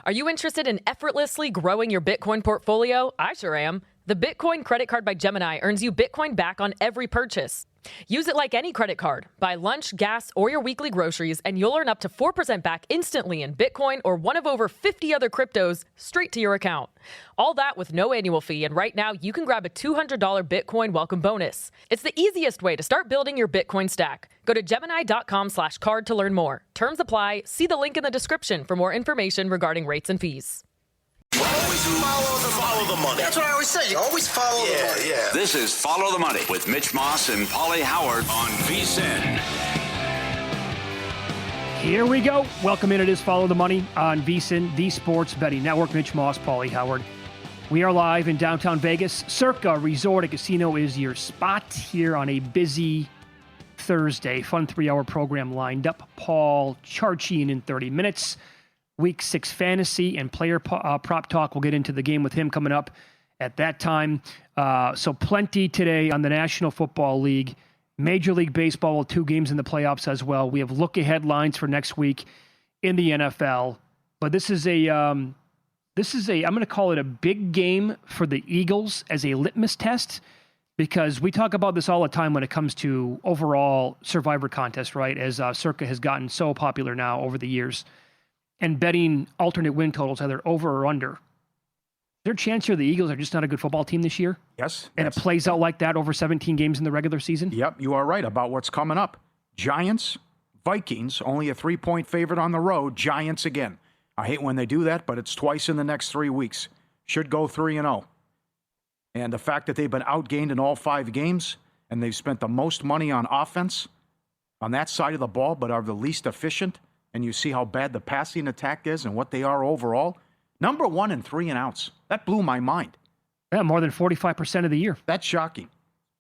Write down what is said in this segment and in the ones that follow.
Are you interested in effortlessly growing your Bitcoin portfolio? I sure am. The Bitcoin credit card by Gemini earns you Bitcoin back on every purchase. Use it like any credit card. Buy lunch, gas, or your weekly groceries, and you'll earn up to 4% back instantly in Bitcoin or one of over 50 other cryptos straight to your account. All that with no annual fee, and right now you can grab a $200 Bitcoin welcome bonus. It's the easiest way to start building your Bitcoin stack. Go to Gemini.com/card to learn more. Terms apply. See the link in the description for more information regarding rates and fees. Always follow the money. That's what I always say. You always follow the money. Yeah. This is Follow the Money with Mitch Moss and Pauly Howard on VSiN. Here we go. Welcome in. It is Follow the Money on VSiN, the Sports Betting Network. Mitch Moss, Pauly Howard. We are live in downtown Vegas. Circa Resort and Casino is your spot here on a busy Thursday. Fun 3-hour program lined up. Paul Charchian in 30 minutes. Week 6 fantasy and player prop talk. We'll get into the game with him coming up at that time. So plenty today on the National Football League. Major League Baseball, 2 games in the playoffs as well. We have look-ahead lines for next week in the NFL. But this is I'm going to call it a big game for the Eagles as a litmus test, because we talk about this all the time when it comes to overall Survivor contest, right? As Circa has gotten so popular now over the years. And betting alternate win totals, either over or under. Is there a chance here the Eagles are just not a good football team this year? Yes. And it plays out like that over 17 games in the regular season? Yep, you are right about what's coming up. Giants, Vikings, only a 3-point favorite on the road. Giants again. I hate when they do that, but it's twice in the next 3 weeks. Should go 3-0. And the fact that they've been outgained in all 5 games, and they've spent the most money on offense on that side of the ball, but are the least efficient, and you see how bad the passing attack is and what they are overall. Number 1 in 3 and outs. That blew my mind. Yeah, more than 45% of the year. That's shocking.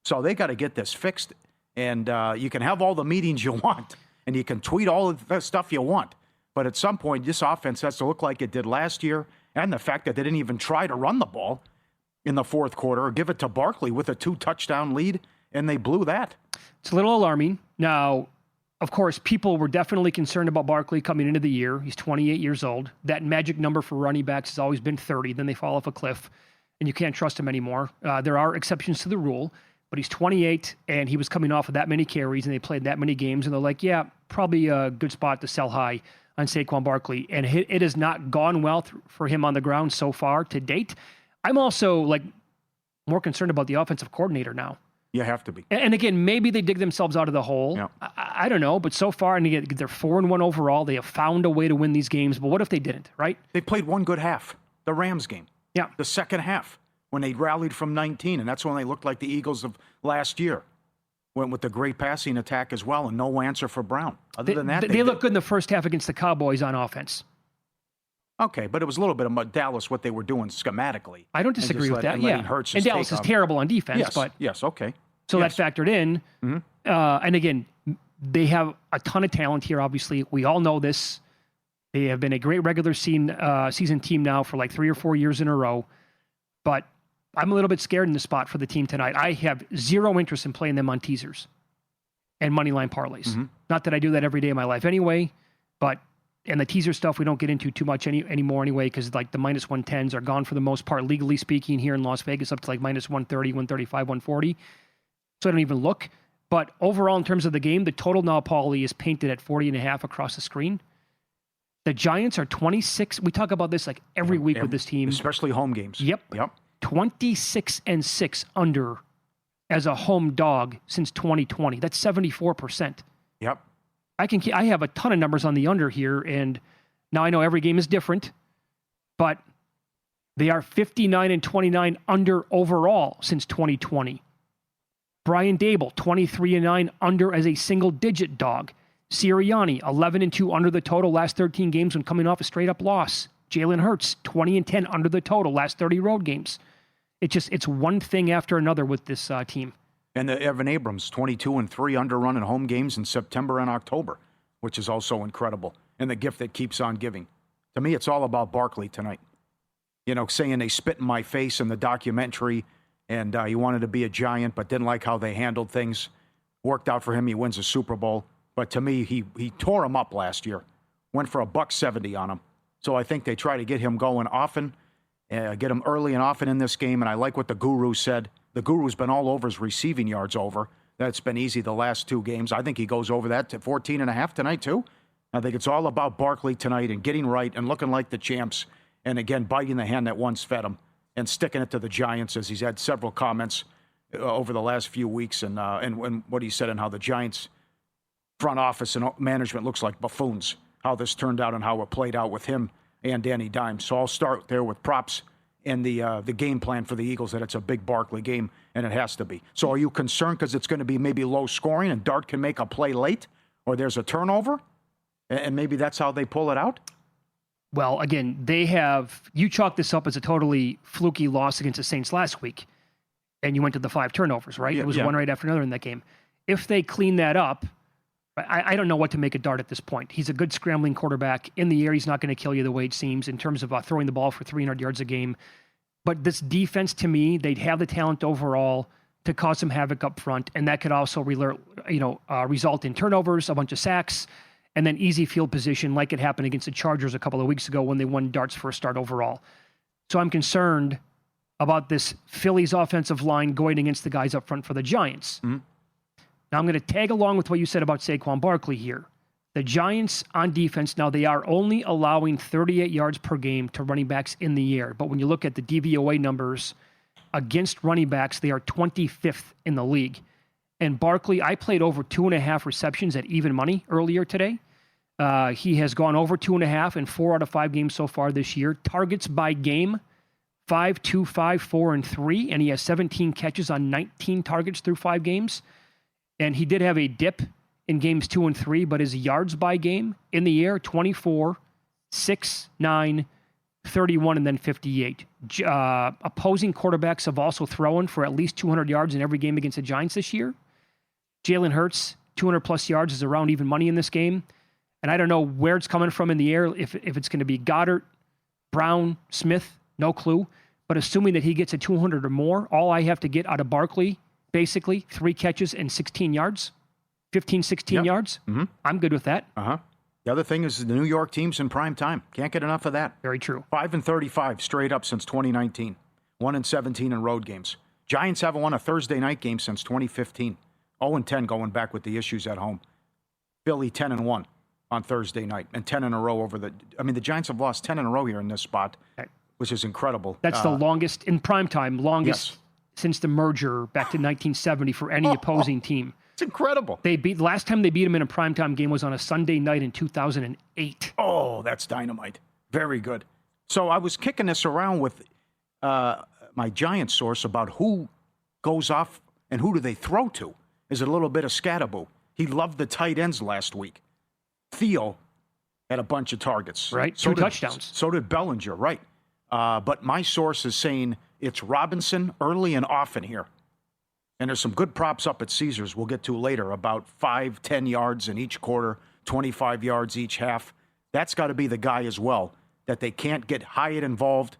So they got to get this fixed. And you can have all the meetings you want, and you can tweet all of the stuff you want. But at some point, this offense has to look like it did last year, and the fact that they didn't even try to run the ball in the fourth quarter or give it to Barkley with a 2-touchdown lead, and they blew that. It's a little alarming. Now, of course, people were definitely concerned about Barkley coming into the year. He's 28 years old. That magic number for running backs has always been 30. Then they fall off a cliff, and you can't trust him anymore. There are exceptions to the rule, but he's 28, and he was coming off of that many carries, and they played that many games, and they're like, yeah, probably a good spot to sell high on Saquon Barkley. And it has not gone well for him on the ground so far to date. I'm also more concerned about the offensive coordinator now. You have to be. And again, maybe they dig themselves out of the hole. Yeah. I don't know. But so far, and again, they're 4-1 overall. They have found a way to win these games. But what if they didn't, right? They played one good half, the Rams game. Yeah. The second half, when they rallied from 19. And that's when they looked like the Eagles of last year. Went with the great passing attack as well, and no answer for Brown. Other than that, they looked good in the first half against the Cowboys on offense. Okay, but it was a little bit of Dallas, what they were doing schematically. I don't disagree with that, yeah. And Dallas is terrible on defense. Yes, but yes, okay. So that factored in. Mm-hmm. And again, they have a ton of talent here, obviously. We all know this. They have been a great regular season team now for like 3 or 4 years in a row. But I'm a little bit scared in the spot for the team tonight. I have zero interest in playing them on teasers and moneyline parlays. Mm-hmm. Not that I do that every day of my life anyway, but and the teaser stuff we don't get into too much anymore anyway, because like the minus 110s are gone for the most part, legally speaking, here in Las Vegas, up to like minus 130, 135, 140. So I don't even look. But overall, in terms of the game, the total now, Pauly, is painted at 40.5 across the screen. The Giants are 26. We talk about this like every week with this team. Especially home games. Yep. 26-6 under as a home dog since 2020. That's 74%. Yep. I have a ton of numbers on the under here, and now I know every game is different, but they are 59-29 under overall since 2020. Brian Dable, 23-9 under as a single-digit dog. Sirianni, 11-2 under the total last 13 games when coming off a straight-up loss. Jalen Hurts, 20-10 under the total last 30 road games. It's one thing after another with this team. And the Evan Abrams, 22-3 under run in home games in September and October, which is also incredible. And the gift that keeps on giving. To me, it's all about Barkley tonight. You know, saying they spit in my face in the documentary, and he wanted to be a Giant, but didn't like how they handled things. Worked out for him. He wins a Super Bowl. But to me, he tore him up last year. Went for $170 on him. So I think they try to get him going often, get him early and often in this game. And I like what the Guru said. The Guru's been all over his receiving yards over. That's been easy the last 2 games. I think he goes over that to 14.5 tonight, too. I think it's all about Barkley tonight and getting right and looking like the champs. And, again, biting the hand that once fed him and sticking it to the Giants, as he's had several comments over the last few weeks and what he said and how the Giants front office and management looks like buffoons, how this turned out and how it played out with him and Danny Dimes. So I'll start there with props and the game plan for the Eagles, that it's a big Barkley game, and it has to be. So are you concerned because it's going to be maybe low scoring and Dart can make a play late, or there's a turnover, and maybe that's how they pull it out? Well, again, you chalked this up as a totally fluky loss against the Saints last week, and you went to the 5 turnovers, right? It was one right after another in that game. If they clean that up, I don't know what to make of Dart at this point. He's a good scrambling quarterback. In the air, he's not going to kill you the way it seems in terms of throwing the ball for 300 yards a game. But this defense, to me, they'd have the talent overall to cause some havoc up front, and that could also result in turnovers, a bunch of sacks, and then easy field position like it happened against the Chargers a couple of weeks ago when they won Dart's first start overall. So I'm concerned about this Phillies offensive line going against the guys up front for the Giants. Mm-hmm. Now, I'm going to tag along with what you said about Saquon Barkley here. The Giants on defense, now they are only allowing 38 yards per game to running backs in the air. But when you look at the DVOA numbers against running backs, they are 25th in the league. And Barkley, I played over 2.5 receptions at even money earlier today. He has gone over 2.5 in 4 out of 5 games so far this year. Targets by game, 5, 2, 5, 4, and 3. And he has 17 catches on 19 targets through 5 games. And he did have a dip in games 2 and 3, but his yards by game in the air, 24, 6, 9, 31, and then 58. Opposing quarterbacks have also thrown for at least 200 yards in every game against the Giants this year. Jalen Hurts, 200-plus yards is around even money in this game. And I don't know where it's coming from in the air, if it's going to be Goddard, Brown, Smith, no clue. But assuming that he gets a 200 or more, all I have to get out of Barkley, basically 3 catches and 16 yards, 15, 16 yards. Mm-hmm. I'm good with that. Uh-huh. The other thing is the New York team's in prime time. Can't get enough of that. Very true. 5-35 straight up since 2019. 1-17 in road games. Giants haven't won a Thursday night game since 2015. 0-10 going back with the issues at home. Philly 10-1 on Thursday night and 10 in a row over the Giants have lost 10 in a row here in this spot, which is incredible. That's the longest in prime time, since the merger back to 1970 for any opposing team. It's incredible. Last time they beat him in a primetime game was on a Sunday night in 2008. Oh, that's dynamite. Very good. So I was kicking this around with my Giants source about who goes off and who do they throw to. Is it a little bit of Scatterbo? He loved the tight ends last week. Theo had a bunch of targets. Right, 2 touchdowns. So did Bellinger, right. But my source is saying it's Robinson early and often here. And there's some good props up at Caesars we'll get to later, about 5, 10 yards in each quarter, 25 yards each half. That's got to be the guy as well, that they can't get Hyatt involved.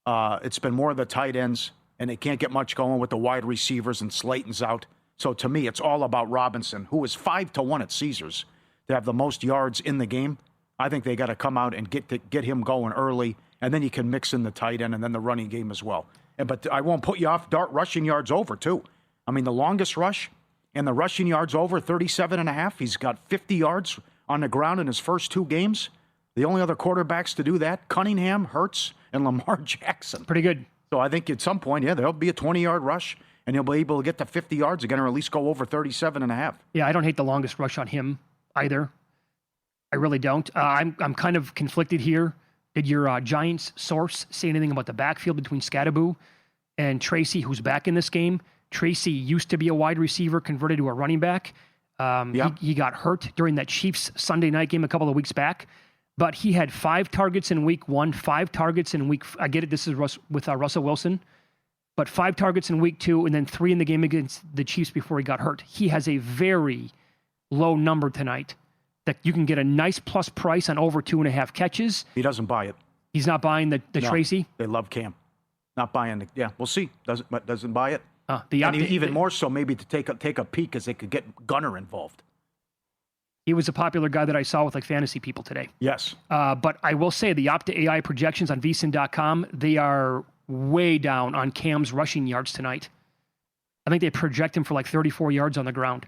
It's been more of the tight ends, and they can't get much going with the wide receivers, and Slayton's out. So to me, it's all about Robinson, who is 5-1 at Caesars to have the most yards in the game. I think they got to come out and get him going early, and then you can mix in the tight end and then the running game as well. But I won't put you off Dart rushing yards over, too. I mean, the longest rush and the rushing yards over, 37.5. He's got 50 yards on the ground in his first 2 games. The only other quarterbacks to do that, Cunningham, Hurts, and Lamar Jackson. Pretty good. So I think at some point, there'll be a 20-yard rush, and he'll be able to get to 50 yards again or at least go over 37.5. Yeah, I don't hate the longest rush on him either. I really don't. I'm kind of conflicted here. Did your Giants source say anything about the backfield between Scatterbo and Tracy, who's back in this game? Tracy used to be a wide receiver, converted to a running back. He got hurt during that Chiefs Sunday night game a couple of weeks back, but he had 5 targets in week 1, 5 targets in week. I get it. This is with Russell Wilson, but 5 targets in week 2, and then 3 in the game against the Chiefs before he got hurt. He has a very low number tonight that you can get a nice plus price on over 2.5 catches. He doesn't buy it. He's not buying the No, Tracy. They love Cam. Not buying it. Yeah, we'll see. Doesn't buy it. And even more so, maybe to take a peek, as they could get Gunner involved. He was a popular guy that I saw with like fantasy people today. Yes. But I will say the Opta AI projections on vsin.com, they are way down on Cam's rushing yards tonight. I think they project him for like 34 yards on the ground.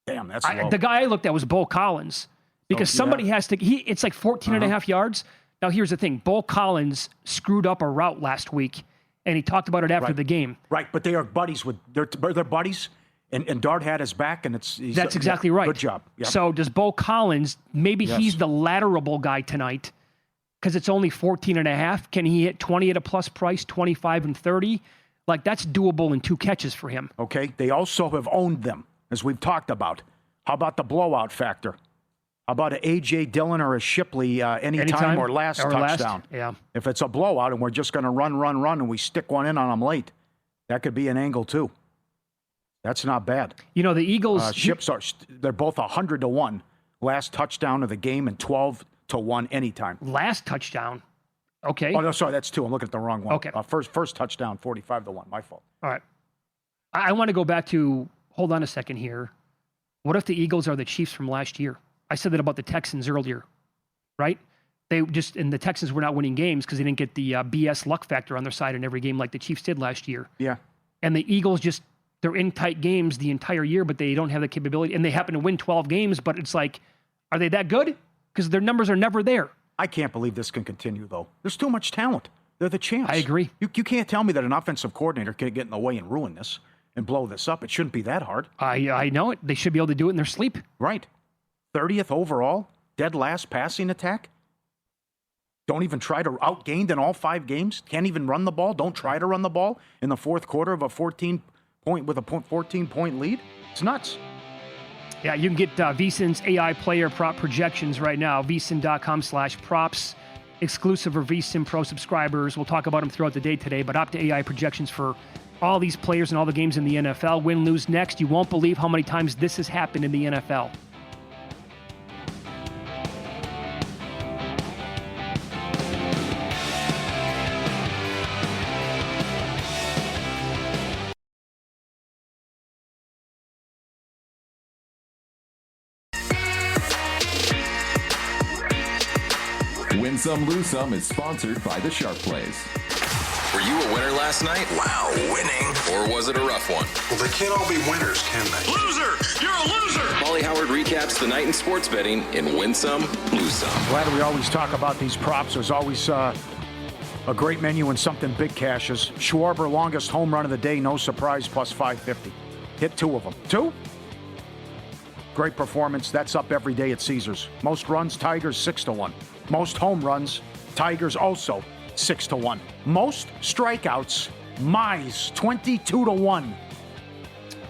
Damn, that's low. The guy I looked at was Bo Collins because somebody has to, it's like 14 and a half yards. Now, here's the thing. Bo Collins screwed up a route last week, and he talked about it after the game. Right, but they are buddies with, they're buddies, and Dart had his back, and that's exactly right. Good job. Yep. So does Bo Collins, maybe he's the laterable guy tonight because it's only 14 and a half. Can he hit 20 at a plus price, 25 and 30? Like, that's doable in 2 catches for him. Okay, they also have owned them, as we've talked about. How about the blowout factor? How about an A.J. Dillon or a Shipley anytime or last touchdown? Yeah. If it's a blowout and we're just going to run, and we stick one in on them late, that could be an angle too. That's not bad. You know, the Eagles... they're both 100-1. Last touchdown of the game and 12-1 anytime. Last touchdown? Okay. Oh, no, sorry, that's 2. I'm looking at the wrong one. Okay. First touchdown, 45-1. My fault. All right. I want to go back to... Hold on a second here. What if the Eagles are the Chiefs from last year? I said that about the Texans earlier, right? And the Texans were not winning games because they didn't get the BS luck factor on their side in every game like the Chiefs did last year. Yeah. And the Eagles they're in tight games the entire year, but they don't have the capability. And they happen to win 12 games, but it's like, are they that good? Because their numbers are never there. I can't believe this can continue, though. There's too much talent. They're the champs. I agree. You can't tell me that an offensive coordinator can get in the way and ruin this and blow this up. It shouldn't be that hard. I know it. They should be able to do it in their sleep. Right. 30th overall, dead last passing attack. Don't even try to outgained in all 5 games. Can't even run the ball. Don't try to run the ball in the fourth quarter of a 14-point lead. It's nuts. Yeah, you can get VSiN's AI player prop projections right now. VSiN.com/props. Exclusive for VSiN Pro subscribers. We'll talk about them throughout the day today, but Opta AI projections for all these players and all the games in the NFL. Win, lose, next. You won't believe how many times this has happened in the NFL. Win Some, Lose Some is sponsored by the Sharp Plays. Were you a winner last night? Wow, winning. Or was it a rough one? Well, they can't all be winners, can they? Loser! You're a loser! Pauly Howard recaps the night in sports betting in Win Some, Lose Some. Glad we always talk about these props. There's always a great menu and something big cashes. Schwarber, longest home run of the day, no surprise, plus 550. Hit 2 of them. 2? Great performance. That's up every day at Caesars. Most runs, Tigers, 6-1. Most home runs, Tigers also 6-1. Most strikeouts, Mize, 22-1.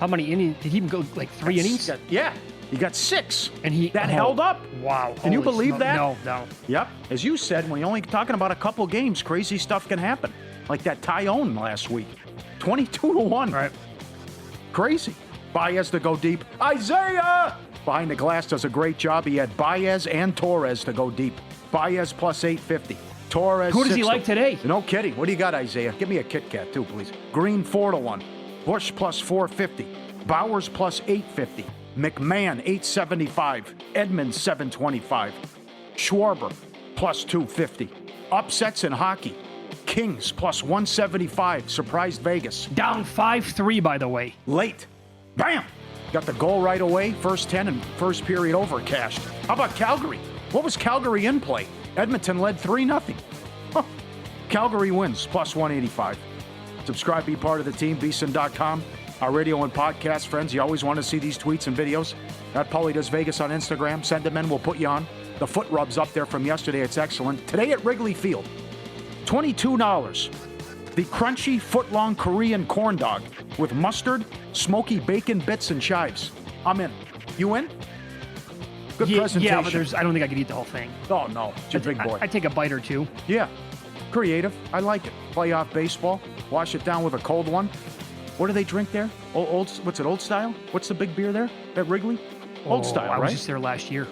How many innings? Did he even go like 3 innings? Yeah, he got 6. And that held up. Wow. Can you believe that? No. Yep. As you said, when you're only talking about a couple games, crazy stuff can happen. Like that Tyone last week. 22-1. Right. Crazy. Baez to go deep. Isaiah! Behind the glass does a great job. He had Baez and Torres to go deep. Baez plus 850. Torres. Who does he like today? No kidding. What do you got, Isaiah? Give me a Kit Kat, too, please. Green 4-1. Bush plus 450. Bowers plus 850. McMahon 875. Edmonds 725. Schwarber plus 250. Upsets in hockey. Kings plus 175. Surprised Vegas. Down 5-3, by the way. Late. Bam! Got the goal right away. First 10 and first period over cashed. How about Calgary? What was Calgary in play? Edmonton led 3-0. Huh. Calgary wins, plus 185. Subscribe, be part of the team, VSiN.com. Our radio and podcast friends, you always want to see these tweets and videos. At Pauly Does Vegas on Instagram. Send them in, we'll put you on. The foot rub's up there from yesterday. It's excellent. Today at Wrigley Field, $22. The crunchy, foot-long Korean corn dog with mustard, smoky bacon bits, and chives. I'm in. You in? Good presentation. Yeah, but I don't think I could eat the whole thing. Oh, no. It's a big boy. I take a bite or 2. Yeah. Creative. I like it. Playoff baseball. Wash it down with a cold one. What do they drink there? What's it, Old Style? What's the big beer there at Wrigley? Old Style, right? I was just there last year.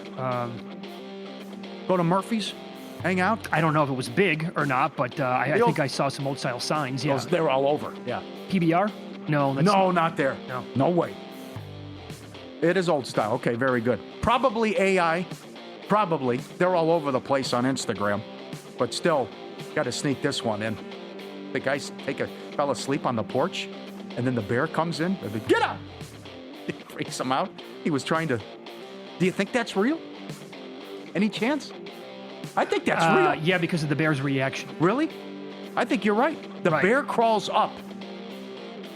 Go to Murphy's? Hang out? I don't know if it was big or not, but I think I saw some Old Style signs. Yeah. They're all over. Yeah. PBR? No. No, not there. No. No way. It is old style. Okay, very good. Probably AI. Probably. They're all over the place on Instagram. But still, got to sneak this one in. The guys fell asleep on the porch, and then the bear comes in. And they, get up! It freaks him out. He was trying to... Do you think that's real? Any chance? I think that's real. Yeah, because of the bear's reaction. Really? I think you're right. The bear crawls up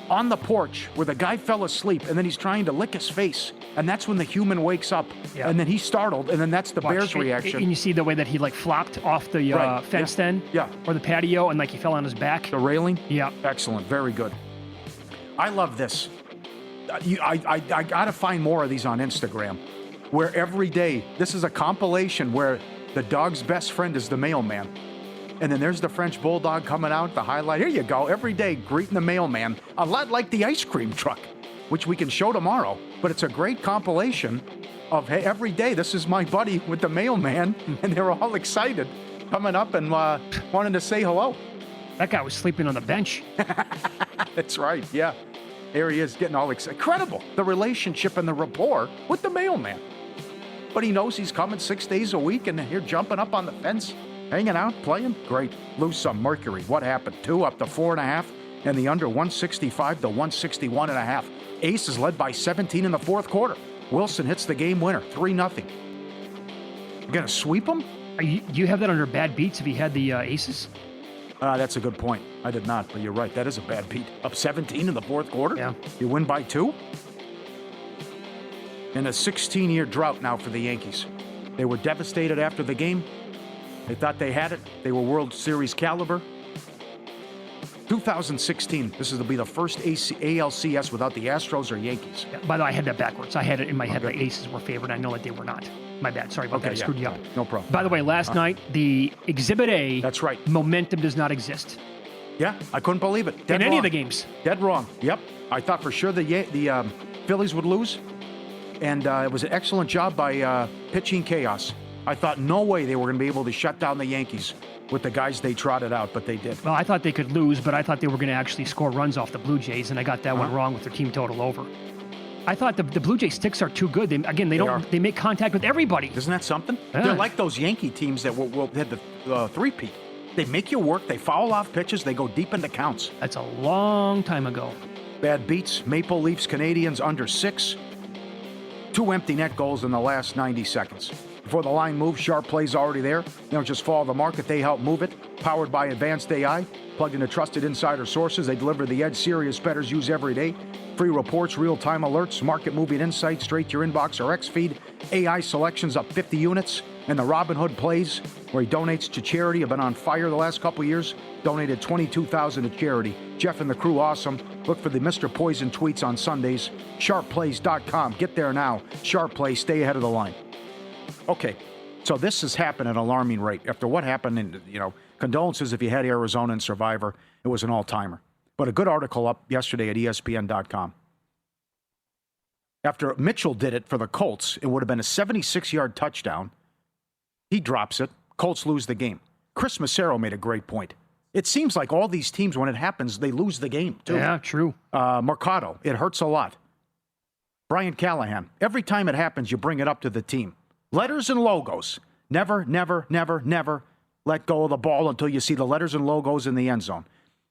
on the porch where the guy fell asleep, and then he's trying to lick his face, and that's when the human wakes up, and then he's startled, and then that's the bear's reaction. And you see the way that he flopped off the fence then? Yeah. Or the patio, and he fell on his back? The railing? Yeah. Excellent. Very good. I love this. I got to find more of these on Instagram, where every day, this is a compilation where the dog's best friend is the mailman. And then there's the French Bulldog coming out, the highlight. Here you go, every day greeting the mailman, a lot like the ice cream truck, which we can show tomorrow. But it's a great compilation of, hey, every day, this is my buddy with the mailman, and they're all excited, coming up and wanting to say hello. That guy was sleeping on the bench. That's right, yeah. Here he is getting all excited. Incredible, the relationship and the rapport with the mailman. But he knows he's coming 6 days a week, and here jumping up on the fence. Hanging out, playing, great. Lose some Mercury. What happened? 2 up to 4.5, and the under 165 to 161.5. Ace is led by 17 in the fourth quarter. Wilson hits the game winner, 3-0. You gonna sweep him? Do you have that under bad beats if he had the aces? That's a good point. I did not, but you're right. That is a bad beat. Up 17 in the fourth quarter? Yeah. You win by 2? In a 16-year drought now for the Yankees. They were devastated after the game. They thought they had it. They were World Series caliber. 2016, this will be the first ALCS without the Astros or Yankees. Yeah, by the way, I had that backwards. I had it in my head the Aces were favored. I know that they were not. My bad. Sorry about that. I screwed you up. No problem. By the way, last night, the Exhibit A. That's right. Momentum does not exist. Yeah, I couldn't believe it. In any of the games. Dead wrong. Yep. I thought for sure the Phillies would lose. And it was an excellent job by pitching chaos. I thought no way they were going to be able to shut down the Yankees with the guys they trotted out, but they did. Well, I thought they could lose, but I thought they were going to actually score runs off the Blue Jays, and I got that one wrong with their team total over. I thought the Blue Jays sticks are too good. They make contact with everybody. Isn't that something? Yeah. They're like those Yankee teams that had the three-peat. They make you work. They foul off pitches. They go deep into counts. That's a long time ago. Bad beats. Maple Leafs, Canadians under 6. 2 empty net goals in the last 90 seconds. Before the line moves, sharp plays already there. You don't just follow the market, they help move it. Powered by advanced AI, plugged into trusted insider sources, they deliver the edge serious bettors use every day. Free reports, real-time alerts, market moving insights straight to your inbox or X-Feed. AI selections up 50 units. And the Robinhood plays, where he donates to charity, have been on fire the last couple years. Donated $22,000 to charity. Jeff and the crew, awesome. Look for the Mr. Poison tweets on Sundays. Sharpplays.com. Get there now. Sharp Play, stay ahead of the line. Okay, so this has happened at an alarming rate. After what happened, and condolences if you had Arizona and Survivor. It was an all-timer. But a good article up yesterday at ESPN.com. After Mitchell did it for the Colts, it would have been a 76-yard touchdown. He drops it. Colts lose the game. Chris Massaro made a great point. It seems like all these teams, when it happens, they lose the game, too. Yeah, true. Mercado, it hurts a lot. Brian Callahan, every time it happens, you bring it up to the team. Letters and logos. Never, never, never, never let go of the ball until you see the letters and logos in the end zone.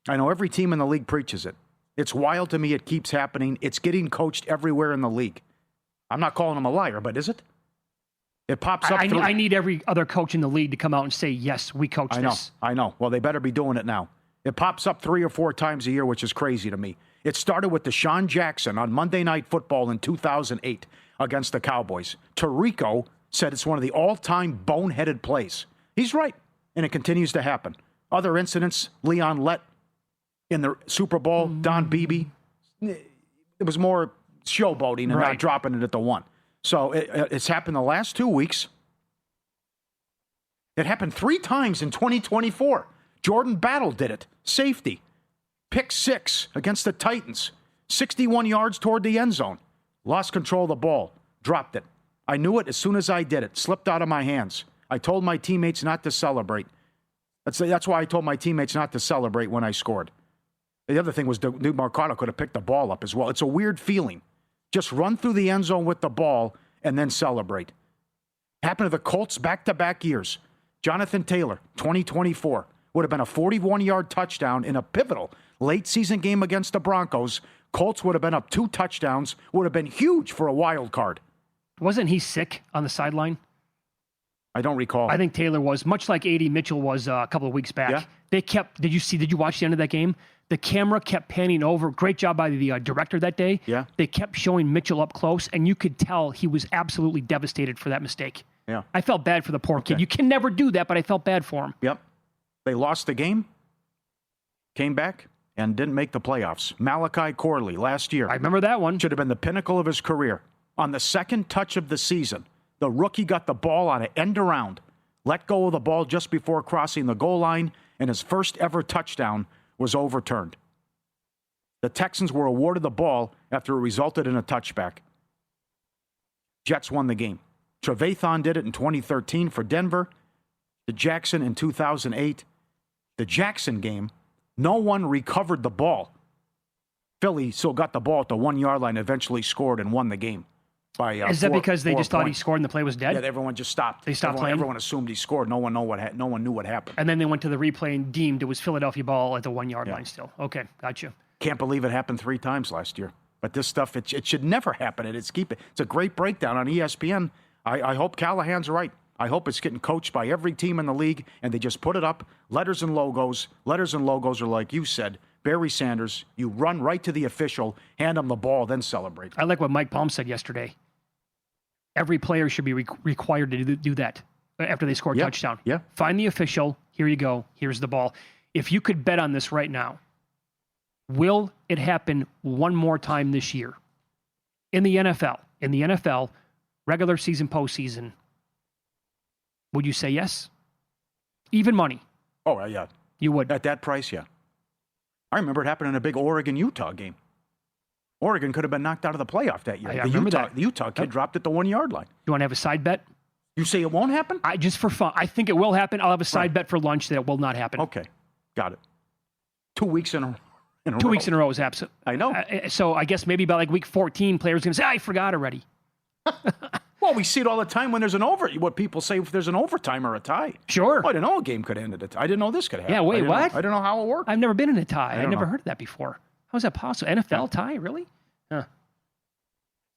I know every team in the league preaches it. It's wild to me it keeps happening. It's getting coached everywhere in the league. I'm not calling him a liar, but is it? It pops up. I need every other coach in the league to come out and say, yes, we coach this. I know. Well, they better be doing it now. It pops up 3 or 4 times a year, which is crazy to me. It started with Deshaun Jackson on Monday Night Football in 2008 against the Cowboys. Tirico said it's one of the all-time boneheaded plays. He's right, and it continues to happen. Other incidents, Leon Lett in the Super Bowl, Don Beebe. It was more showboating and not dropping it at the 1. So it's happened the last 2 weeks. It happened 3 times in 2024. Jordan Battle did it. Safety. Pick 6 against the Titans. 61 yards toward the end zone. Lost control of the ball. Dropped it. I knew it as soon as I did it. Slipped out of my hands. I told my teammates not to celebrate. That's why I told my teammates not to celebrate when I scored. The other thing was Mercado could have picked the ball up as well. It's a weird feeling. Just run through the end zone with the ball and then celebrate. Happened to the Colts back-to-back years. Jonathan Taylor, 2024, would have been a 41-yard touchdown in a pivotal late-season game against the Broncos. Colts would have been up 2 touchdowns, would have been huge for a wild card. Wasn't he sick on the sideline? I don't recall. I think Taylor was, much like A.D. Mitchell was a couple of weeks back. Yeah. They kept, did you watch the end of that game? The camera kept panning over. Great job by the director that day. Yeah. They kept showing Mitchell up close, and you could tell he was absolutely devastated for that mistake. Yeah. I felt bad for the poor kid. You can never do that, but I felt bad for him. Yep. They lost the game, came back, and didn't make the playoffs. Malachi Corley last year. I remember that one. Should have been the pinnacle of his career. On the second touch of the season, the rookie got the ball on an end around, let go of the ball just before crossing the goal line, and his first ever touchdown was overturned. The Texans were awarded the ball after it resulted in a touchback. Jets won the game. Trevathan did it in 2013 for Denver. The Jackson in 2008. The Jackson game, no one recovered the ball. Philly still got the ball at the 1 yard line, eventually scored and won the game. Is that because they just thought he scored and the play was dead? Yeah, everyone just stopped. They stopped playing? Everyone assumed he scored. No one knew what happened. And then they went to the replay and deemed it was Philadelphia ball at the 1 yard line still. Okay, gotcha. Can't believe it happened 3 times last year. But this stuff, it should never happen. It's a great breakdown on ESPN. I hope Callahan's right. I hope it's getting coached by every team in the league, and they just put it up, letters and logos. Letters and logos are like you said, Barry Sanders. You run right to the official, hand him the ball, then celebrate. I like what Mike Palm said yesterday. Every player should be required to do that after they score a touchdown. Yeah. Find the official. Here you go. Here's the ball. If you could bet on this right now, will it happen one more time this year? In the NFL, regular season, postseason, would you say yes? Even money. Oh, yeah. You would. At that price, yeah. I remember it happened in a big Oregon-Utah game. Oregon could have been knocked out of the playoff that year. I remember that. The Utah kid dropped at the 1 yard line. You want to have a side bet? You say it won't happen? Just for fun. I think it will happen. I'll have a side bet for lunch that it will not happen. Okay. Got it. 2 weeks in a row. 2 weeks in a row is absolute. I know. So I guess maybe by like week 14, players are going to say, I forgot already. Well, we see it all the time when there's what people say if there's an overtime or a tie. Sure. Oh, I didn't know a game could end at a tie. I didn't know this could happen. Yeah, wait, what? I don't know how it worked. I've never been in a tie. I've never know. heard of that before. How's that possible? NFL tie, really? Huh.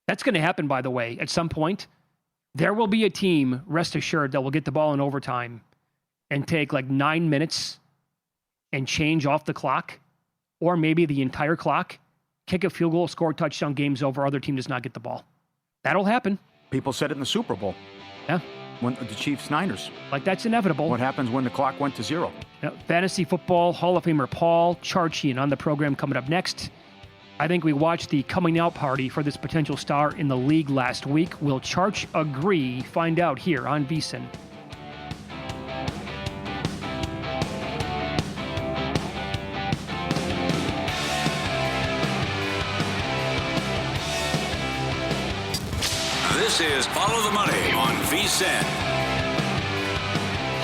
That's going to happen, by the way, at some point. There will be a team, rest assured, that will get the ball in overtime and take like 9 minutes and change off the clock, or maybe the entire clock, kick a field goal, score a touchdown, game's over, other team does not get the ball. That'll happen. People said it in the Super Bowl. Yeah. When the Chiefs-Niners. Like, that's inevitable. What happens when the clock went to 0? Fantasy football Hall of Famer Paul Charchian on the program coming up next. I think we watched the coming out party for this potential star in the league last week. Will Charch agree? Find out here on VSiN. This is Follow the Money on VSiN.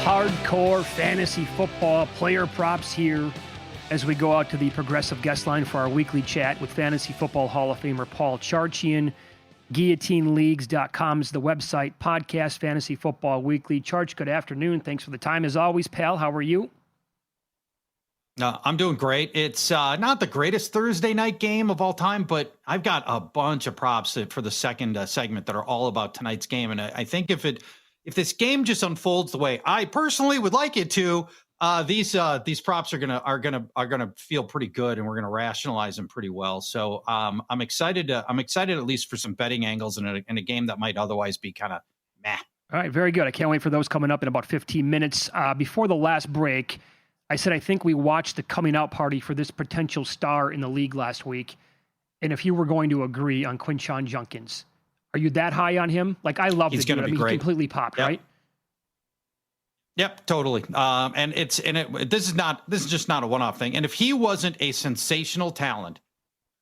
Hardcore fantasy football player props here as we go out to the Progressive guest line for our weekly chat with Fantasy Football Hall of Famer Paul Charchian. GuillotineLeagues.com is the website. Podcast Fantasy Football Weekly. Charch, good afternoon. Thanks for the time as always, pal. How are you? I'm doing great. It's not the greatest Thursday night game of all time, but I've got a bunch of props for the second segment that are all about tonight's game. And I think if this game just unfolds the way I personally would like it to, these props are gonna feel pretty good, and we're gonna rationalize them pretty well. So I'm excited at least for some betting angles in a game that might otherwise be kind of meh. All right, very good. I can't wait for those coming up in about 15 minutes. Before the last break, I said I think we watched the coming out party for this potential star in the league last week. And if you were going to agree on Quinshon Judkins, are you that high on him? Like, I love the dude. I mean, he completely popped, right? Yep, totally. This is just not a one-off thing. And if he wasn't a sensational talent,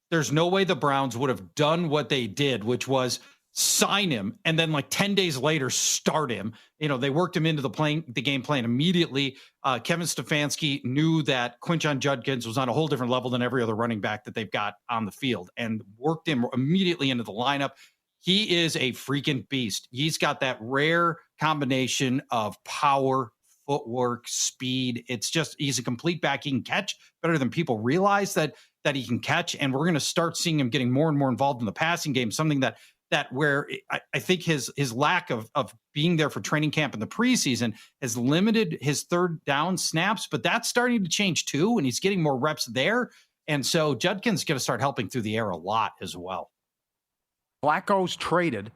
there's no way the Browns would have done what they did, which was sign him, and then like 10 days later start him. They worked him into the game plan immediately. Kevin Stefanski knew that Quinshon Judkins was on a whole different level than every other running back that they've got on the field, and worked him immediately into the lineup. He is a freaking beast. He's got that rare combination of power, footwork, speed. It's just, he's a complete back. He can catch better than people realize that he can catch. And we're going to start seeing him getting more and more involved in the passing game, something that where I think his lack of being there for training camp in the preseason has limited his third down snaps, but that's starting to change too. And he's getting more reps there. And so Judkins is going to start helping through the air a lot as well. Flacco's traded.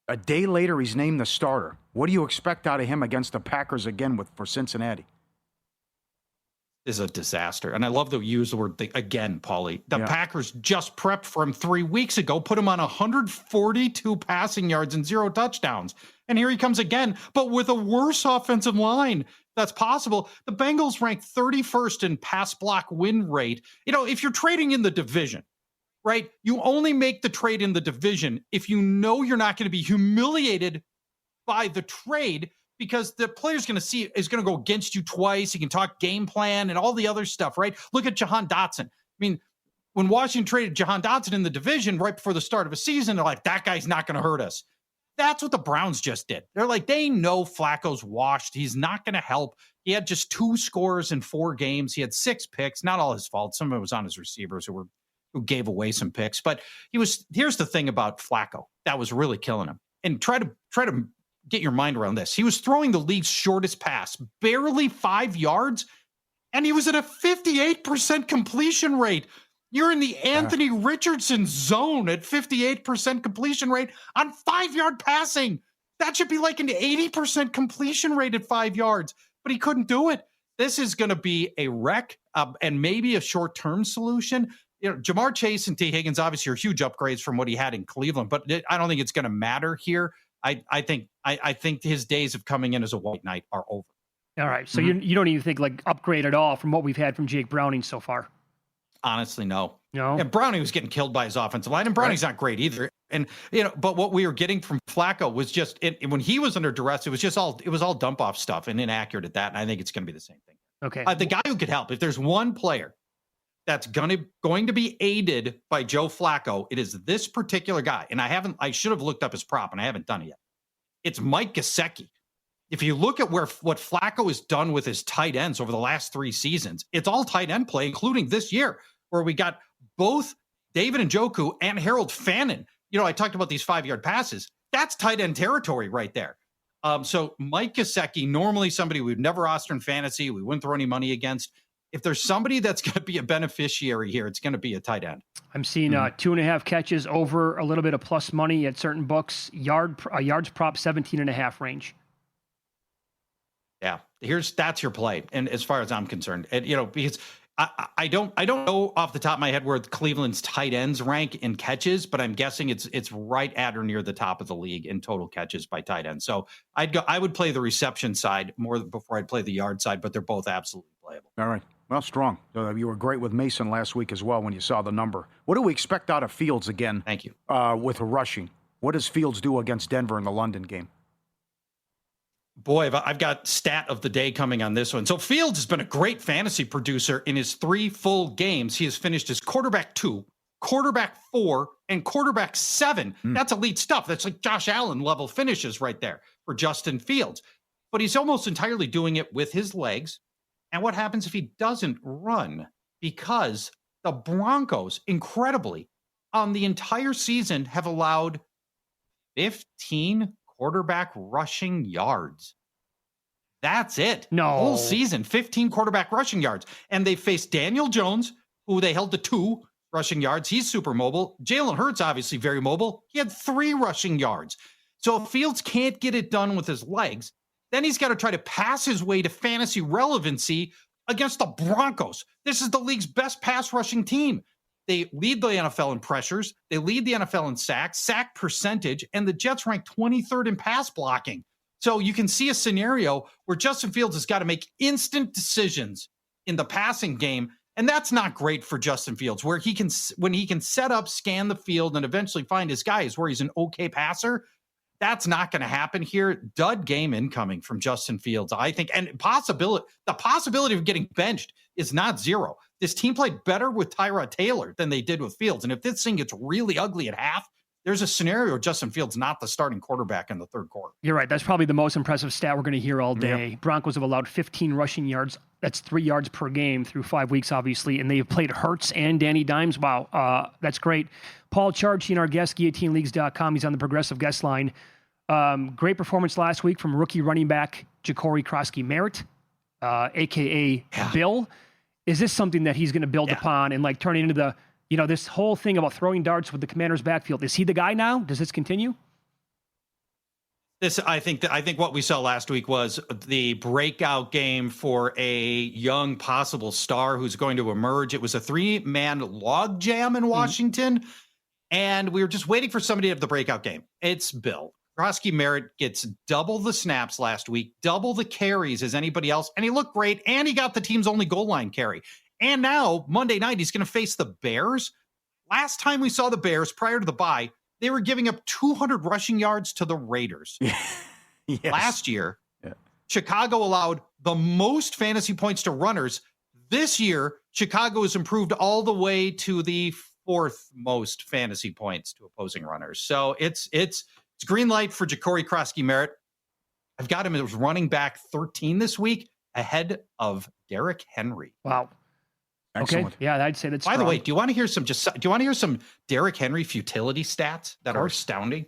A day later, he's named the starter. What do you expect out of him against the Packers again for Cincinnati? Is a disaster. And I love to use the word again, Pauly. The Packers just prepped for him 3 weeks ago, put him on 142 passing yards and 0 touchdowns. And here he comes again, but with a worse offensive line. That's possible. The Bengals ranked 31st in pass block win rate. If you're trading in the division, right, you only make the trade in the division if you know you're not going to be humiliated by the trade, because the player's going to see is going to go against you twice. He can talk game plan and all the other stuff, right? Look at Jahan Dotson. I mean, when Washington traded Jahan Dotson in the division right before the start of a season, they're like, that guy's not going to hurt us. That's what the Browns just did. They're like, they know Flacco's washed. He's not going to help. He had just 2 scores in 4 games. He had 6 picks. Not all his fault. Some of it was on his receivers who gave away some picks. But here's the thing about Flacco that was really killing him. And try to get your mind around this. He was throwing the league's shortest pass, barely 5 yards, and he was at a 58% completion rate. You're in the Anthony Richardson zone at 58% completion rate on 5-yard passing. That should be like an 80% completion rate at 5 yards, but he couldn't do it. This is going to be a wreck and maybe a short-term solution. Jamar Chase and T. Higgins obviously are huge upgrades from what he had in Cleveland, but I don't think it's going to matter here. I think his days of coming in as a white knight are over. All right. So you don't even think like upgrade at all from what we've had from Jake Browning so far? Honestly, no. No. And Browning was getting killed by his offensive line, and Browning's not great either. And but what we were getting from Flacco was just when he was under duress, it was all dump off stuff and inaccurate at that. And I think it's going to be the same thing. Okay. The guy who could help, if there's one player that's going to be aided by Joe Flacco, it is this particular guy. And I should have looked up his prop, and I haven't done it yet. It's Mike Gesicki. If you look at what Flacco has done with his tight ends over the last 3 seasons, it's all tight end play, including this year, where we got both David Njoku and Harold Fannin. I talked about these 5-yard passes. That's tight end territory right there. So Mike Gesicki, normally somebody we'd never roster in fantasy, we wouldn't throw any money against. If there's somebody that's going to be a beneficiary here, it's going to be a tight end. I'm seeing 2.5 catches over a little bit of plus money at certain books. Yards prop 17.5 range. Yeah, that's your play, and as far as I'm concerned, and because I don't know off the top of my head where Cleveland's tight ends rank in catches, but I'm guessing it's right at or near the top of the league in total catches by tight ends. So I would play the reception side more before I'd play the yard side, but they're both absolutely playable. All right. Well, strong. You were great with Mason last week as well when you saw the number. What do we expect out of Fields again? Thank you. With rushing. What does Fields do against Denver in the London game? Boy, I've got stat of the day coming on this one. So Fields has been a great fantasy producer in his 3 full games. He has finished as quarterback 2, quarterback 4, and quarterback 7. That's elite stuff. That's like Josh Allen level finishes right there for Justin Fields. But he's almost entirely doing it with his legs. And what happens if he doesn't run? Because the Broncos, incredibly, on the entire season have allowed 15 quarterback rushing yards. That's it. No. The whole season, 15 quarterback rushing yards. And they faced Daniel Jones, who they held to 2 rushing yards. He's super mobile. Jalen Hurts, obviously very mobile. He had 3 rushing yards. So if Fields can't get it done with his legs, then he's got to try to pass his way to fantasy relevancy against the Broncos. This is the league's best pass rushing team. They lead the NFL in pressures. They lead the NFL in sacks, sack percentage, and the Jets rank 23rd in pass blocking. So you can see a scenario where Justin Fields has got to make instant decisions in the passing game, And that's not great for Justin Fields, where when he can set up, scan the field, and eventually find his guys where he's an okay passer. That's not going to happen here. Dud game incoming from Justin Fields, I think. And the possibility of getting benched is not zero. This team played better with Tyrod Taylor than they did with Fields. And if this thing gets really ugly at half, there's a scenario where Justin Fields not the starting quarterback in the third quarter. You're right. That's probably the most impressive stat we're going to hear all day. Yep. Broncos have allowed 15 rushing yards. That's 3 yards per game through 5 weeks, obviously. And they've played Hurts and Danny Dimes. Wow. That's great. Paul Charchian, our guest, GuillotineLeagues.com. He's on the Progressive Guest line. Great performance last week from rookie running back Jacory Krosky-Merritt, a.k.a. Bill. Is this something that he's going to build upon and like turn it into the, this whole thing about throwing darts with the Commander's backfield? Is he the guy now? Does this continue? I think what we saw last week was the breakout game for a young possible star who's going to emerge. It was a 3-man log jam in Washington, and we were just waiting for somebody to have the breakout game. It's Bill. Krosky-Merritt gets double the snaps last week, double the carries as anybody else, and he looked great, and he got the team's only goal line carry. And now, Monday night, he's going to face the Bears. Last time we saw the Bears, prior to the bye, they were giving up 200 rushing yards to the Raiders. Yes. Last year, Chicago allowed the most fantasy points to runners. This year, Chicago has improved all the way to the 4th most fantasy points to opposing runners. So it's green light for Jacory Krosky-Merritt. I've got him as running back 13 this week, ahead of Derrick Henry. Wow. Excellent. Okay. Yeah, I'd say that's By strong. the way, do you want to hear some Derrick Henry futility stats that are astounding?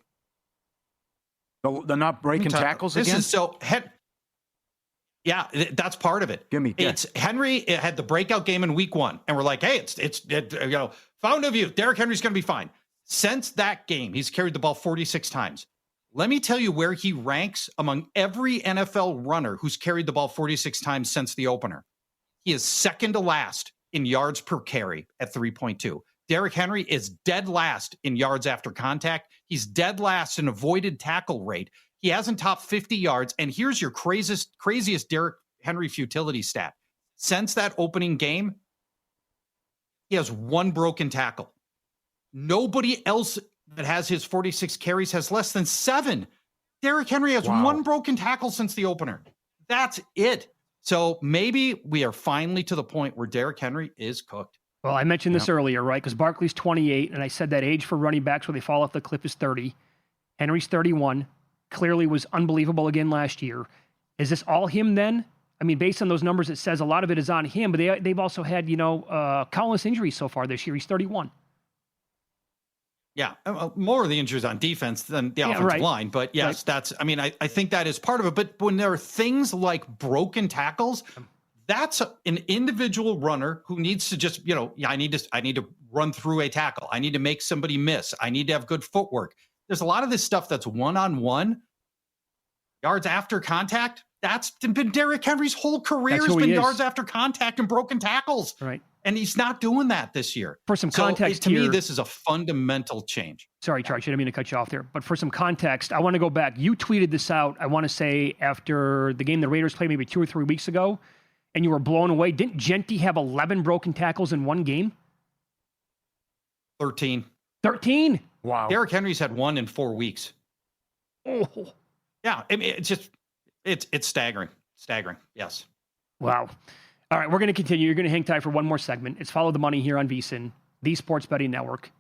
They're not breaking tackles again? That's part of it. It's Henry had the breakout game in week 1, and we're like, hey, it's found of you. Derrick Henry's going to be fine. Since that game, he's carried the ball 46 times. Let me tell you where he ranks among every NFL runner who's carried the ball 46 times since the opener. He is second to last in yards per carry at 3.2. Derrick Henry is dead last in yards after contact. He's dead last in avoided tackle rate. He hasn't topped 50 yards. And here's your craziest Derrick Henry futility stat. Since that opening game, he has 1 broken tackle. Nobody else that has his 46 carries has less than 7. Derrick Henry has 1 broken tackle since the opener. That's it. So maybe we are finally to the point where Derrick Henry is cooked. Well, I mentioned this earlier, right? Because Barkley's 28, and I said that age for running backs where they fall off the cliff is 30. Henry's 31. Clearly was unbelievable again last year. Is this all him then? I mean, based on those numbers, it says a lot of it is on him, but they've also had, countless injuries so far this year. He's 31. Yeah, more of the injuries on defense than the offensive line. But yes, I think that is part of it. But when there are things like broken tackles, that's an individual runner who needs to just, I need to run through a tackle. I need to make somebody miss. I need to have good footwork. There's a lot of this stuff that's one-on-one. Yards after contact, that's been Derrick Henry's whole career has been yards after contact and broken tackles. Right. And he's not doing that this year. For some context to me, this is a fundamental change. Sorry, Charch, I didn't mean to cut you off there. But for some context, I want to go back. You tweeted this out, I want to say, after the game the Raiders played maybe 2 or 3 weeks ago, and you were blown away. Didn't Genty have 11 broken tackles in one game? 13. 13? Wow. Derrick Henry's had 1 in 4 weeks. Oh. Yeah, it's staggering. Staggering, yes. Wow. All right, we're going to continue. You're going to hang tight for one more segment. It's Follow the Money here on VSiN, the Sports Betting Network.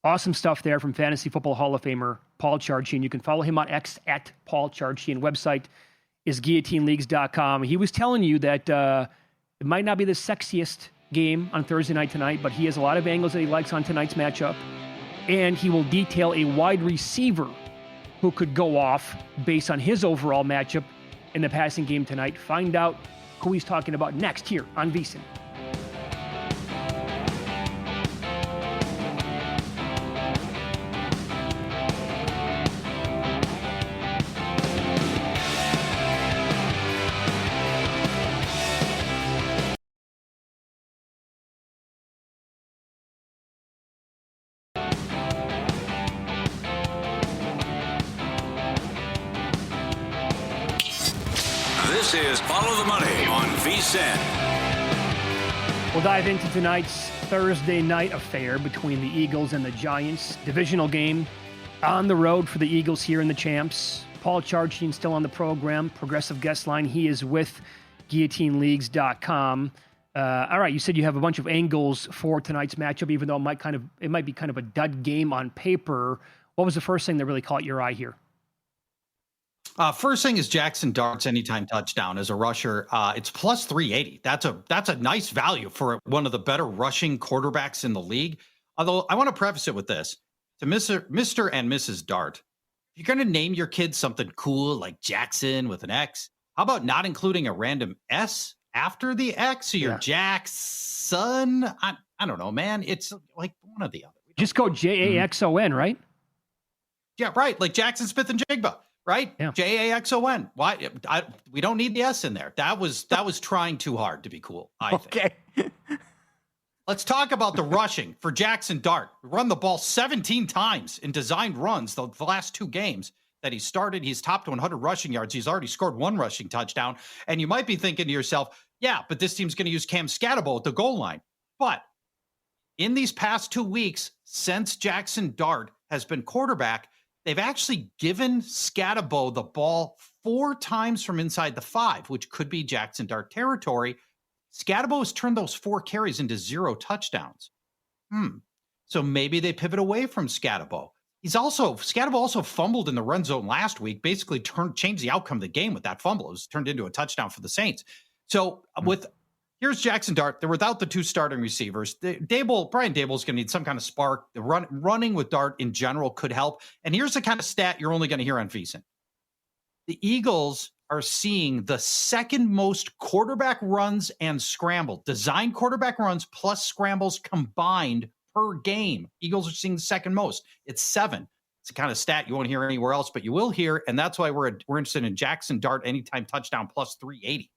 Awesome stuff there from Fantasy Football Hall of Famer Paul Charchian. You can follow him on X at Paul Charchian. Website is GuillotineLeagues.com. He was telling you that it might not be the sexiest game on Thursday night tonight, but he has a lot of angles that he likes on tonight's matchup. And he will detail a wide receiver who could go off based on his overall matchup in the passing game tonight. Find out who he's talking about next here on VSiN. This is Follow the Money on VSiN. We'll dive into tonight's Thursday night affair between the Eagles and the Giants. Divisional game on the road for the Eagles here in the Champs. Paul Charchian still on the program. Progressive guest line. He is with GuillotineLeagues.com. All right, you said you have a bunch of angles for tonight's matchup, even though it might be kind of a dud game on paper. What was the first thing that really caught your eye here? First thing is Jackson Dart's anytime touchdown as a rusher. It's plus 380. That's a nice value for one of the better rushing quarterbacks in the league. Although I want to preface it with this to Mr. and Mrs. Dart. If you're going to name your kid something cool like Jackson with an X, how about not including a random S after the X? So you're Jackson. I don't know, man. It's like one or the other. Just go Jaxon, right? Yeah, right. Like Jackson Smith and Jigba. Right? Yeah. Jaxon. Why? We don't need the S in there. That was trying too hard to be cool, I think. Okay. Let's talk about the rushing for Jackson Dart. Run the ball 17 times in designed runs the last two games that he started. He's topped 100 rushing yards. He's already scored one rushing touchdown. And you might be thinking to yourself, yeah, but this team's going to use Cam Scatabo at the goal line. But in these past 2 weeks, since Jackson Dart has been quarterback, they've actually given Scatabo the ball 4 times from inside the 5, which could be Jackson Dart territory. Scatabo has turned those 4 carries into 0 touchdowns. So maybe they pivot away from Scatabo. Scatabo also fumbled in the run zone last week, basically changed the outcome of the game with that fumble. It was turned into a touchdown for the Saints. So here's Jackson Dart. They're without the 2 starting receivers. Brian Dable is going to need some kind of spark. The running with Dart in general could help. And here's the kind of stat you're only going to hear on VSiN. The Eagles are seeing the second most quarterback runs and scramble. Designed quarterback runs plus scrambles combined per game. Eagles are seeing the second most. It's 7. It's a kind of stat you won't hear anywhere else, but you will hear. And that's why we're interested in Jackson Dart anytime touchdown plus 380.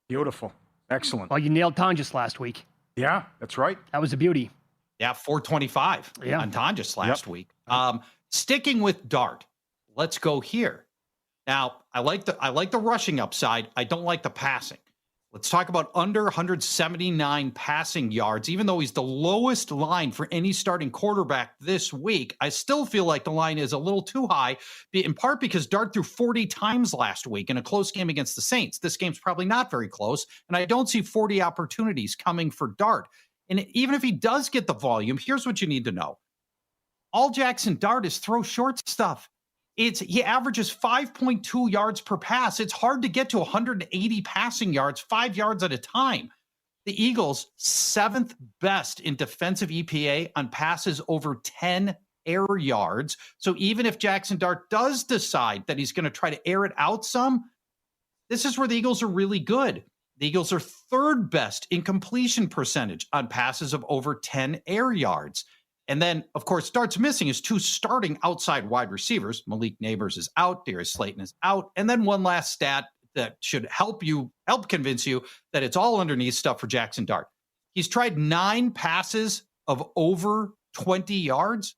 Beautiful. Excellent. Well, you nailed Tonjes last week. Yeah, that's right. That was a beauty. Yeah, 425 on Tonjes last week. Sticking with Dart, let's go here. Now, I like the rushing upside. I don't like the passing. Let's talk about under 179 passing yards. Even though he's the lowest line for any starting quarterback this week, I still feel like the line is a little too high, in part because Dart threw 40 times last week in a close game against the Saints. This game's probably not very close, and I don't see 40 opportunities coming for Dart. And even if he does get the volume, here's what you need to know. All Jackson Dart is throw short stuff. He averages 5.2 yards per pass. It's hard to get to 180 passing yards, 5 yards at a time. The Eagles, 7th best in defensive EPA on passes over 10 air yards. So even if Jackson Dart does decide that he's going to try to air it out some, this is where the Eagles are really good. The Eagles are 3rd best in completion percentage on passes of over 10 air yards. And then, of course, Dart's missing his 2 starting outside wide receivers. Malik Neighbors is out. Darius Slayton is out. And then one last stat that should help convince you that it's all underneath stuff for Jackson Dart. He's tried 9 passes of over 20 yards.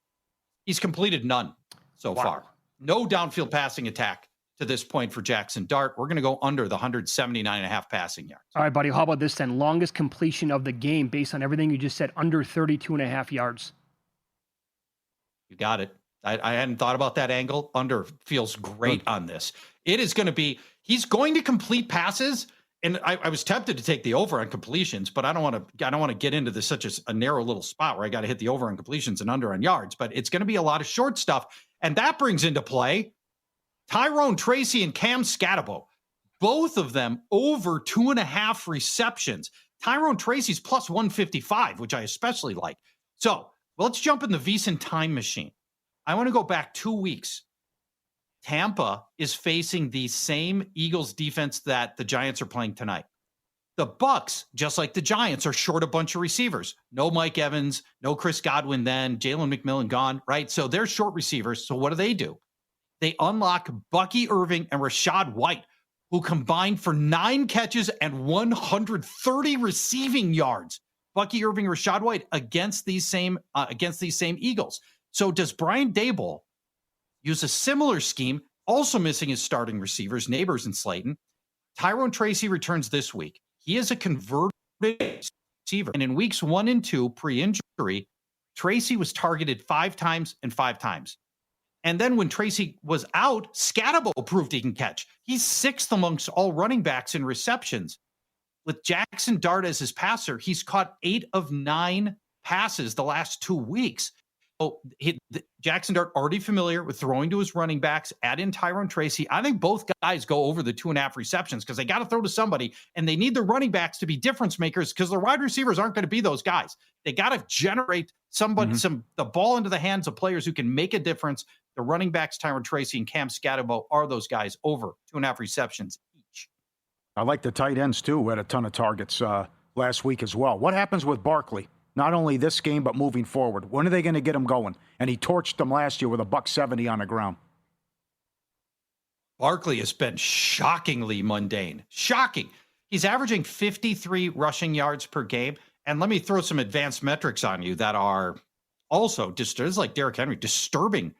He's completed none so far. No downfield passing attack to this point for Jackson Dart. We're going to go under the 179.5 passing yards. All right, buddy. How about this then? Longest completion of the game based on everything you just said, under 32.5 yards. You got it. I hadn't thought about that angle. Under feels great on this. It is going to be, he's going to complete passes. And I was tempted to take the over on completions, but I don't want to get into this such a narrow little spot where I got to hit the over on completions and under on yards, but it's going to be a lot of short stuff. And that brings into play Tyrone Tracy and Cam Scatabo, both of them over 2.5 receptions. Tyrone Tracy's plus 155, which I especially like. So let's jump in the VSiN time machine. I want to go back 2 weeks. Tampa is facing the same Eagles defense that the Giants are playing tonight. The Bucs, just like the Giants, are short a bunch of receivers. No Mike Evans, no Chris Godwin then, Jalen McMillan gone, right? So they're short receivers. So what do? They unlock Bucky Irving and Rachaad White, who combined for 9 catches and 130 receiving yards. Bucky Irving, Rachaad White against these same Eagles. So does Brian Dable use a similar scheme, also missing his starting receivers, Neighbors and Slayton? Tyrone Tracy returns this week. He is a converted receiver. And in weeks 1 and 2, pre-injury, Tracy was targeted 5 times and 5 times. And then when Tracy was out, Scatabo proved he can catch. He's 6th amongst all running backs in receptions. With Jackson Dart as his passer, he's caught 8 of 9 passes the last 2 weeks. So Jackson Dart already familiar with throwing to his running backs. Add in Tyrone Tracy. I think both guys go over the 2.5 receptions because they got to throw to somebody, and they need the running backs to be difference makers because the wide receivers aren't going to be those guys. They got to generate somebody, the ball into the hands of players who can make a difference. The running backs, Tyrone Tracy and Cam Scatabo, are those guys over 2.5 receptions each. I like the tight ends, too, who had a ton of targets last week as well. What happens with Barkley? Not only this game, but moving forward. When are they going to get him going? And he torched them last year with $170 on the ground. Barkley has been shockingly mundane. Shocking. He's averaging 53 rushing yards per game. And let me throw some advanced metrics on you that are also, just like Derrick Henry, disturbing.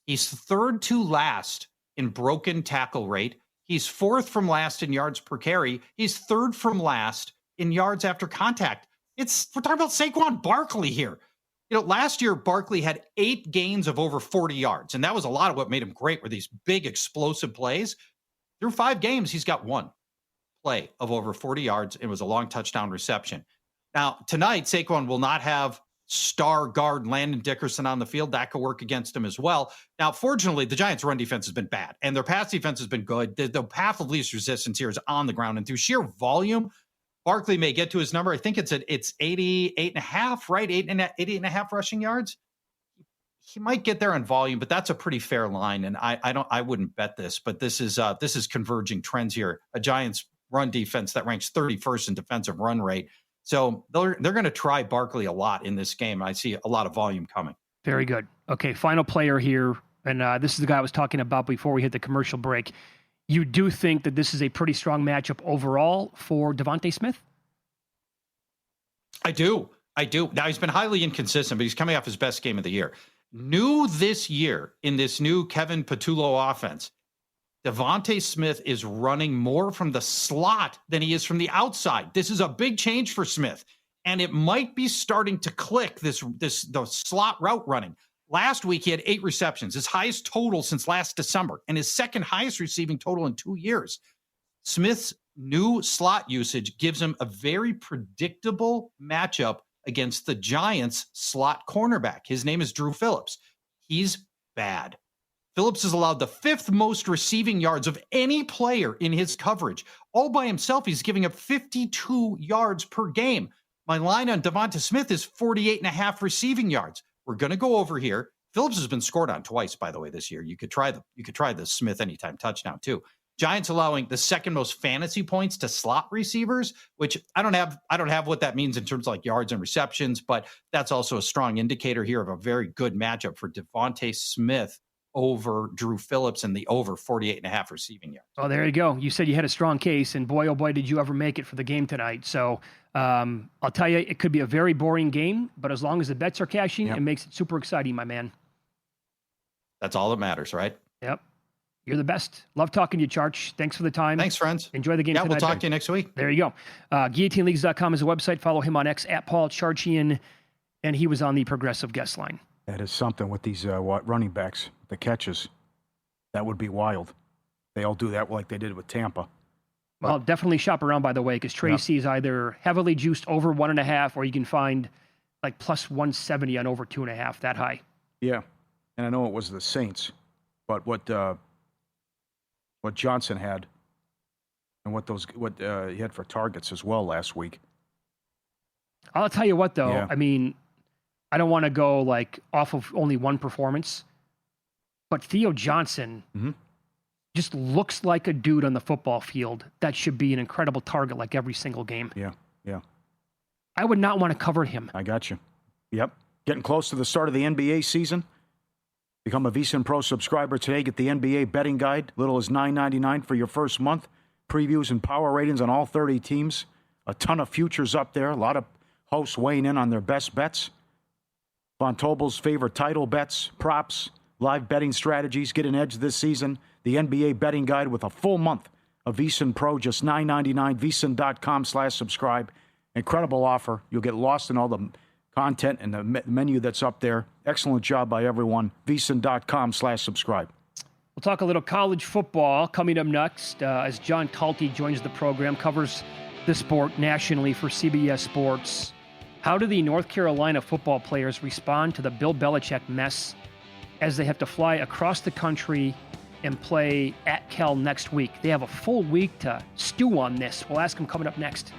He's 3rd to last in broken tackle rate. He's 4th from last in yards per carry. He's 3rd from last in yards after contact. We're talking about Saquon Barkley here. Last year, Barkley had 8 gains of over 40 yards, and that was a lot of what made him great were these big explosive plays. Through 5 games, he's got 1 play of over 40 yards. It was a long touchdown reception. Now, tonight, Saquon will not have star guard Landon Dickerson on the field. That could work against him as well. Now, fortunately, the Giants' run defense has been bad, and their pass defense has been good. The path of least resistance here is on the ground, and through sheer volume, Barkley may get to his number. I think it's 88.5, right? 88.5 rushing yards. He might get there on volume, but that's a pretty fair line. And I wouldn't bet this, but this is converging trends here. A Giants run defense that ranks 31st in defensive run rate. So they're going to try Barkley a lot in this game. I see a lot of volume coming. Very good. Okay, final player here. And this is the guy I was talking about before we hit the commercial break. You do think that this is a pretty strong matchup overall for Devontae Smith? I do. Now, he's been highly inconsistent, but he's coming off his best game of the year. New this year in this new Kevin Patullo offense, Devontae Smith is running more from the slot than he is from the outside. This is a big change for Smith, and it might be starting to click the slot route running. Last week, he had 8 receptions, his highest total since last December, and his second highest receiving total in 2 years. Smith's new slot usage gives him a very predictable matchup against the Giants' slot cornerback. His name is Drew Phillips. He's bad. Phillips has allowed the 5th most receiving yards of any player in his coverage. All by himself, he's giving up 52 yards per game. My line on Devonta Smith is 48.5 receiving yards. We're going to go over here. Phillips has been scored on twice, by the way, this year. You could try the Smith anytime touchdown too. Giants allowing the 2nd most fantasy points to slot receivers, which I don't have what that means in terms of like yards and receptions, but that's also a strong indicator here of a very good matchup for Devontae Smith over Drew Phillips and the over 48.5 receiving yards. Oh, there you go. You said you had a strong case, and boy, oh boy, did you ever make it for the game tonight. So I'll tell you, it could be a very boring game, but as long as the bets are cashing, It makes it super exciting, my man. That's all that matters, right? Yep. You're the best. Love talking to you, Charch. Thanks for the time. Thanks, friends. Enjoy the game tonight. We'll talk to you next week. There you go. GuillotineLeagues.com is a website. Follow him on X at Paul Charchian, and he was on the Progressive guest line. That is something with these running backs, the catches. That would be wild. They all do that like they did with Tampa. Well, definitely shop around, by the way, because Tracy is either heavily juiced over 1.5, or you can find like plus 170 on over 2.5, that high. Yeah, and I know it was the Saints, but what Johnson had and what he had for targets as well last week. I'll tell you what, though. Yeah. I mean, I don't want to go like off of only one performance, but Theo Johnson just looks like a dude on the football field that should be an incredible target like every single game. Yeah. I would not want to cover him. I got you. Yep. Getting close to the start of the NBA season. Become a VSiN Pro subscriber today. Get the NBA betting guide. Little as $9.99 for your first month. Previews and power ratings on all 30 teams. A ton of futures up there. A lot of hosts weighing in on their best bets. Von Tobel's favorite title bets, props, live betting strategies. Get an edge this season. The NBA betting guide with a full month of VSiN Pro, just $9.99. VSiN.com/subscribe. Incredible offer. You'll get lost in all the content and the menu that's up there. Excellent job by everyone. VSiN.com/subscribe. We'll talk a little college football coming up next as John Talty joins the program, covers the sport nationally for CBS Sports. How do the North Carolina football players respond to the Bill Belichick mess as they have to fly across the country and play at Cal next week? They have a full week to stew on this. We'll ask them coming up next.